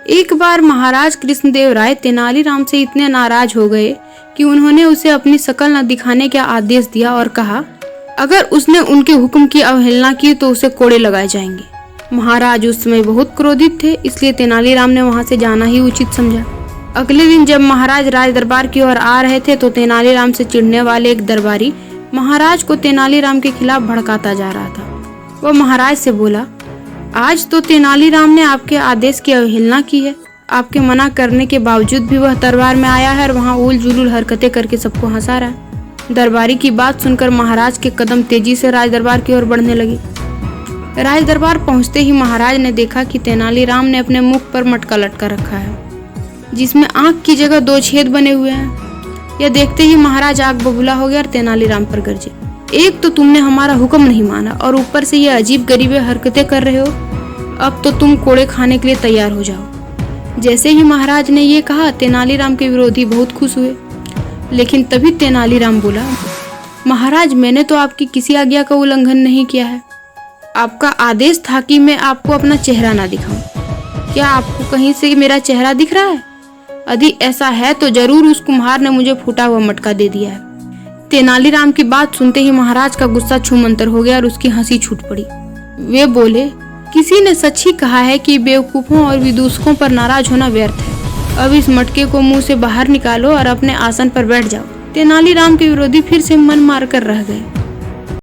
एक बार महाराज कृष्णदेव राय तेनालीराम से इतने नाराज हो गए कि उन्होंने उसे अपनी शकल न दिखाने का आदेश दिया और कहा, अगर उसने उनके हुक्म की अवहेलना की तो उसे कोड़े लगाए जाएंगे। महाराज उस समय बहुत क्रोधित थे, इसलिए तेनालीराम ने वहां से जाना ही उचित समझा। अगले दिन जब महाराज राज दरबार की ओर आ रहे थे तो तेनालीराम से चिढ़ने वाले एक दरबारी महाराज को तेनालीराम के खिलाफ भड़काता जा रहा था। वह महाराज से बोला, आज तो तेनालीराम ने आपके आदेश की अवहेलना की है। आपके मना करने के बावजूद भी वह दरबार में आया है और वहाँ उल जुलूल हरकतें करके सबको हंसा रहा है। दरबारी की बात सुनकर महाराज के कदम तेजी से राज दरबार की ओर बढ़ने लगे। राज दरबार पहुँचते ही महाराज ने देखा कि तेनालीराम ने अपने मुख पर मटका लटका रखा है, जिसमें आंख की जगह 2 छेद बने हुए हैं। यह देखते ही महाराज आग बबूला हो गया और तेनालीराम पर गरजे, एक तो तुमने हमारा हुक्म नहीं माना और ऊपर से ये अजीब गरीबे हरकतें कर रहे हो। अब तो तुम कोड़े खाने के लिए तैयार हो जाओ। जैसे ही महाराज ने ये कहा, तेनालीराम के विरोधी बहुत खुश हुए। लेकिन तभी तेनालीराम बोला, महाराज, मैंने तो आपकी किसी आज्ञा का उल्लंघन नहीं किया है। आपका आदेश था कि मैं आपको अपना चेहरा ना दिखाऊं। क्या आपको कहीं से मेरा चेहरा दिख रहा है? यदि ऐसा है तो जरूर उस कुम्हार ने मुझे फूटा हुआ मटका दे दिया है। तेनालीराम की बात सुनते ही महाराज का गुस्सा छूमंतर हो गया और उसकी हंसी छूट पड़ी। वे बोले, किसी ने सच ही कहा है कि बेवकूफों और विदूषकों पर नाराज होना व्यर्थ है। अब इस मटके को मुंह से बाहर निकालो और अपने आसन पर बैठ जाओ। तेनालीराम के विरोधी फिर से मन मार कर रह गए।